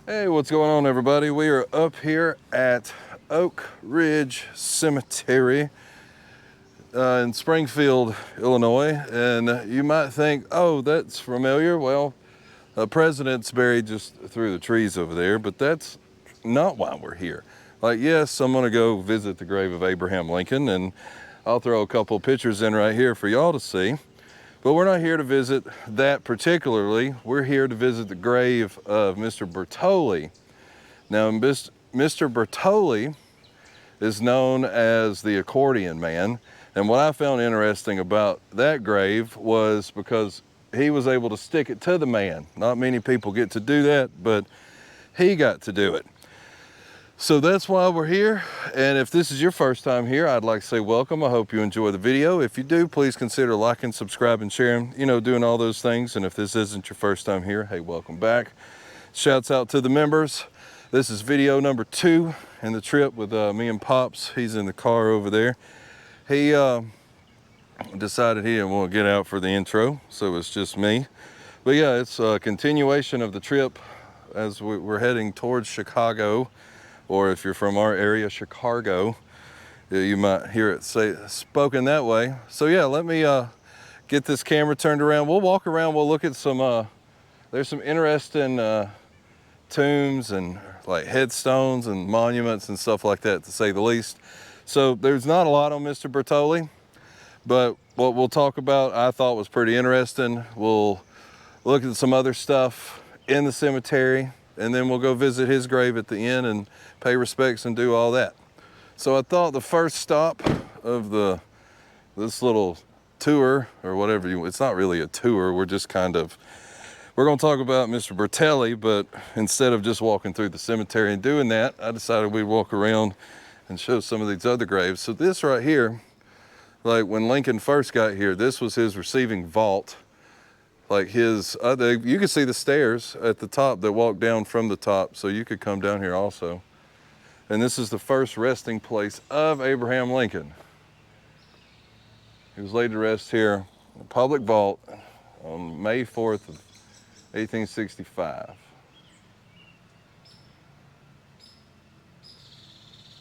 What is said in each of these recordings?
Hey, what's going on, everybody? We are up here at Oak Ridge Cemetery in Springfield, Illinois, and you might think, oh, that's familiar. Well, a president's buried just through the trees over there, but that's not why we're here. Like, yes, I'm gonna go visit the grave of Abraham Lincoln, and I'll throw a couple pictures in right here for y'all to see. But we're not here to visit that particularly. We're here to visit the grave of Mr. Bertolli. Now, Mr. Bertolli is known as the Accordion Man. And what I found interesting about that grave was because he was able to stick it to the man. Not many people get to do that, but he got to do it. So that's why we're here. And if this is your first time here, I'd like to say welcome. I hope you enjoy the video. If you do, please consider liking, subscribing, sharing, doing all those things. And if this isn't your first time here, hey, welcome back. Shouts out to the members. This is video number 2 in the trip with me and Pops. He's in the car over there. He decided he didn't want to get out for the intro, so it's just me. But yeah, it's a continuation of the trip as we're heading towards Chicago. Or if you're from our area, Chicago, you might hear it spoken that way. So yeah, let me get this camera turned around. We'll walk around, we'll look at some, there's some interesting tombs and like headstones and monuments and stuff like that, to say the least. So there's not a lot on Mr. Bertolli, but what we'll talk about I thought was pretty interesting. We'll look at some other stuff in the cemetery, and then we'll go visit his grave at the end and pay respects and do all that. So I thought the first stop of this little tour, or whatever it's not really a tour, we're gonna talk about Mr. Bertolli, but instead of just walking through the cemetery and doing that, I decided we'd walk around and show some of these other graves. So this right here, like when Lincoln first got here, this was his receiving vault. Like you could see the stairs at the top that walk down from the top, so you could come down here also. And this is the first resting place of Abraham Lincoln. He was laid to rest here in the public vault on May 4th of 1865.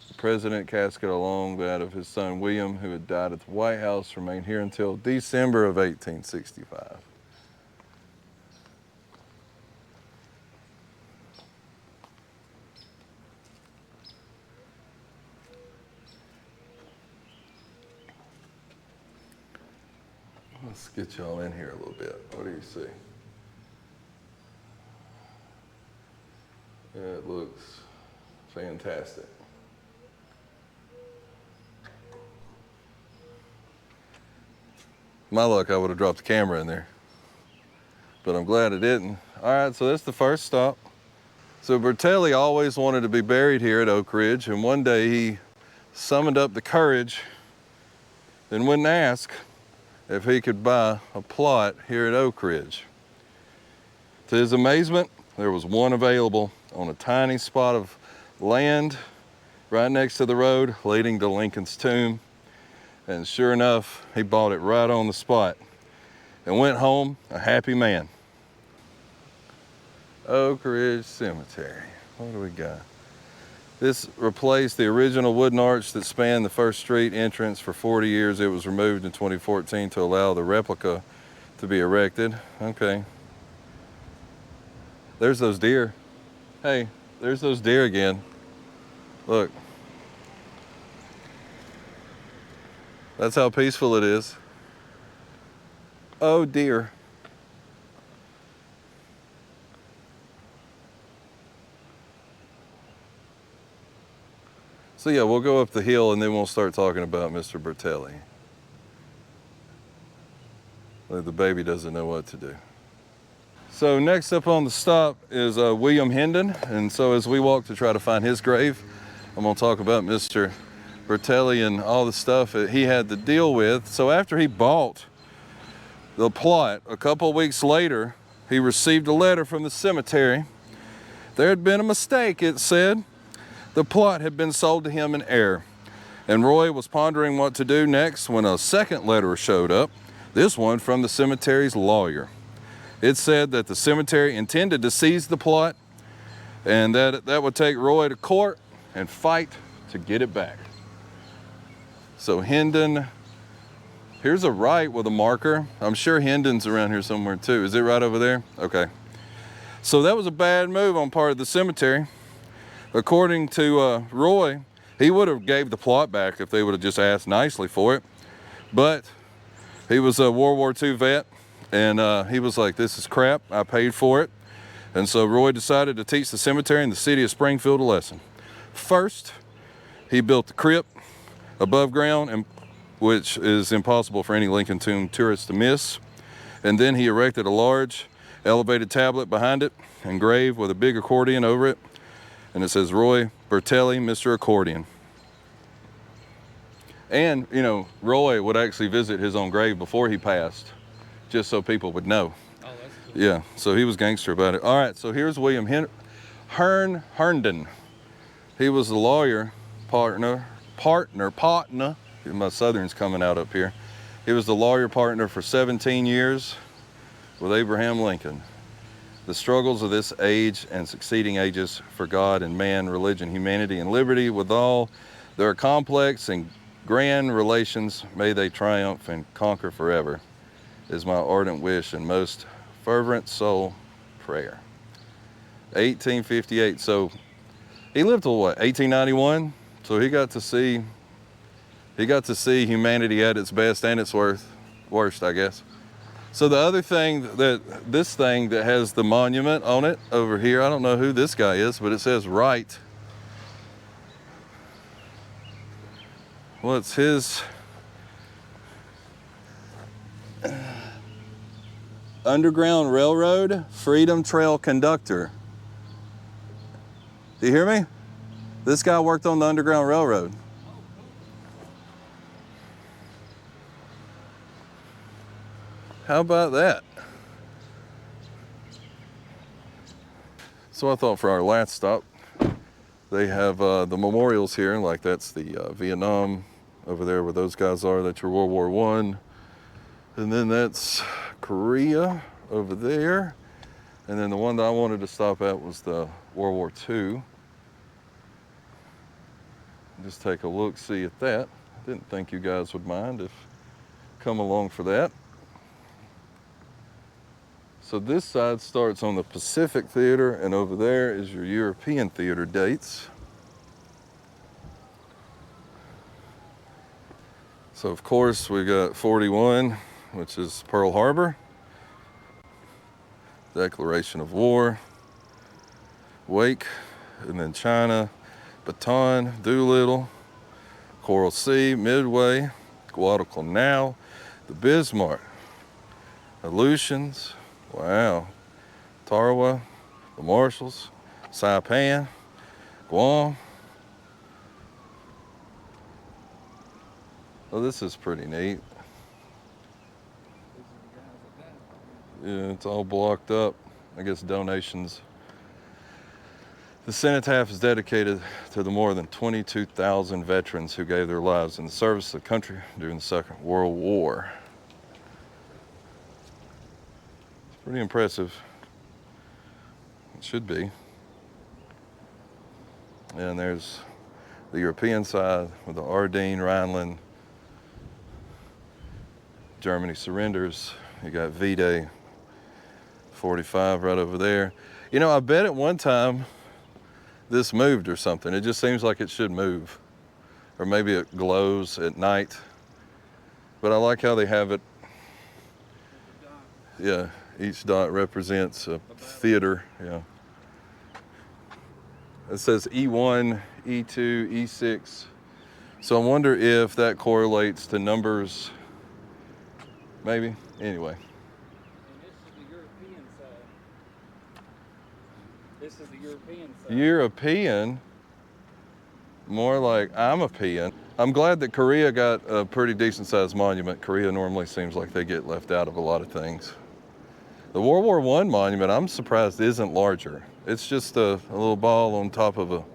The president casket along that of his son William, who had died at the White House, remained here until December of 1865. Let's get y'all in here a little bit. What do you see? It looks fantastic. My luck, I would have dropped the camera in there, but I'm glad I didn't. All right, so that's the first stop. So Bertolli always wanted to be buried here at Oak Ridge, and one day he summoned up the courage and went and asked if he could buy a plot here at Oak Ridge. To his amazement, there was one available on a tiny spot of land right next to the road leading to Lincoln's tomb. And sure enough, he bought it right on the spot and went home a happy man. Oak Ridge Cemetery. What do we got? This replaced the original wooden arch that spanned the first street entrance for 40 years. It was removed in 2014 to allow the replica to be erected. Okay. There's those deer. Hey, there's those deer again. Look. That's how peaceful it is. Oh dear. So yeah, we'll go up the hill and then we'll start talking about Mr. Bertolli. The baby doesn't know what to do. So next up on the stop is William Hendon. And so as we walk to try to find his grave, I'm gonna talk about Mr. Bertolli and all the stuff that he had to deal with. So after he bought the plot, a couple of weeks later, he received a letter from the cemetery. There had been a mistake, it said. The plot had been sold to him in error, and Roy was pondering what to do next when a second letter showed up, this one from the cemetery's lawyer. It said that the cemetery intended to seize the plot, And that would take Roy to court and fight to get it back. So Hendon, here's a right with a marker. I'm sure Hendon's around here somewhere too. Is it right over there? Okay. So that was a bad move on part of the cemetery. According to Roy, he would have gave the plot back if they would have just asked nicely for it. But he was a World War II vet, and he was like, this is crap, I paid for it. And so Roy decided to teach the cemetery in the city of Springfield a lesson. First, he built the crypt above ground, and which is impossible for any Lincoln Tomb tourist to miss. And then he erected a large elevated tablet behind it, engraved with a big accordion over it. And it says, Roy Bertelli, Mr. Accordion. And, you know, Roy would actually visit his own grave before he passed, just so people would know. Oh, that's cool. Yeah, so he was gangster about it. All right, so here's William Herndon. He was the lawyer partner. My Southern's coming out up here. He was the lawyer partner for 17 years with Abraham Lincoln. The struggles of this age and succeeding ages for God and man, religion, humanity, and liberty, with all their complex and grand relations, may they triumph and conquer forever, is my ardent wish and most fervent soul prayer. 1858, so he lived till what, 1891? So he got to see humanity at its best and its worst, I guess. So the other thing, this thing that has the monument on it over here, I don't know who this guy is, but it says Wright. Well, it's his Underground Railroad Freedom Trail conductor. Do you hear me? This guy worked on the Underground Railroad. How about that? So I thought for our last stop, they have the memorials here, like that's the Vietnam over there where those guys are, that's your World War I. And then that's Korea over there. And then the one that I wanted to stop at was the World War II. Just take a look, see at that. I didn't think you guys would mind if come along for that. So this side starts on the Pacific Theater, and over there is your European theater dates. So of course we got 41, which is Pearl Harbor, Declaration of War, Wake, and then China, Bataan, Doolittle, Coral Sea, Midway, Guadalcanal, the Bismarck, Aleutians, wow, Tarawa, the Marshalls, Saipan, Guam. Oh, this is pretty neat. Yeah, it's all blocked up. I guess donations. The cenotaph is dedicated to the more than 22,000 veterans who gave their lives in the service of the country during the Second World War. It's pretty impressive. It should be. And there's the European side with the Ardennes, Rhineland, Germany surrenders. You got V-Day 45 right over there. You know, I bet at one time this moved or something. It just seems like it should move. Or maybe it glows at night. But I like how they have it. Yeah, each dot represents a theater. Yeah. It says E1, E2, E6. So I wonder if that correlates to numbers. Maybe. Anyway. This is the European side. European, more like I'm a peon. I'm glad that Korea got a pretty decent sized monument. Korea normally seems like they get left out of a lot of things. The World War I monument, I'm surprised isn't larger. It's just a little ball on top of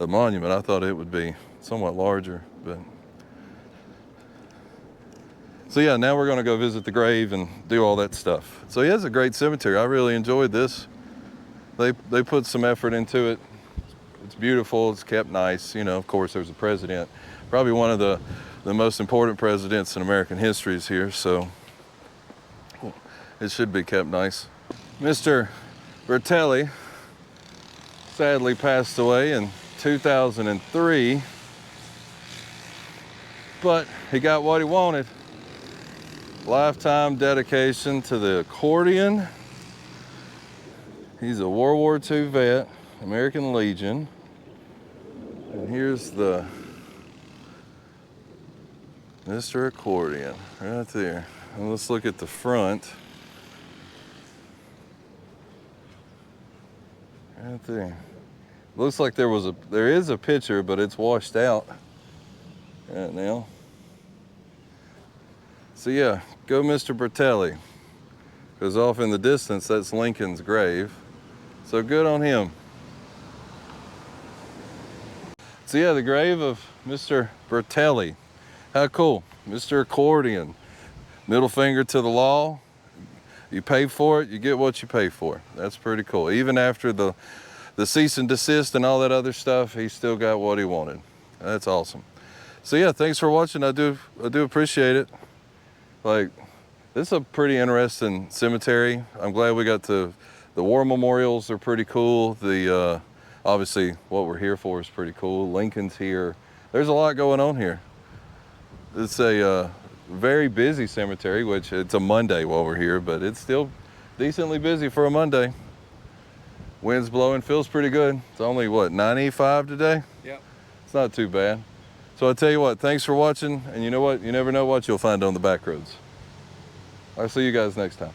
a monument. I thought it would be somewhat larger, but. So yeah, now we're gonna go visit the grave and do all that stuff. So yeah, it's a great cemetery. I really enjoyed this. they put some effort into it. It's beautiful, it's kept nice. You know, of course, there's a president, probably one of the most important presidents in American history is here, so it should be kept nice. Mr. Bertelli sadly passed away in 2003, but he got what he wanted. Lifetime dedication to the accordion. He's a World War II vet, American Legion. And here's the Mr. Accordion right there. And let's look at the front. Right there. Looks like there is a picture, but it's washed out right now. So yeah, go Mr. Bertelli. Because off in the distance, that's Lincoln's grave. So good on him. So yeah, the grave of Mr. Bertelli. How cool. Mr. Accordion. Middle finger to the law. You pay for it, you get what you pay for. That's pretty cool. Even after the cease and desist and all that other stuff, he still got what he wanted. That's awesome. So yeah, thanks for watching. I do appreciate it. Like, this is a pretty interesting cemetery. I'm glad we got the war memorials are pretty cool. The obviously what we're here for is pretty cool. Lincoln's here. There's a lot going on here. It's a very busy cemetery, which it's a Monday while we're here, but it's still decently busy for a Monday. Wind's blowing, feels pretty good. It's only what, 95 today? Yep. It's not too bad. So I tell you what, thanks for watching, and you know what? You never know what you'll find on the back roads. I'll see you guys next time.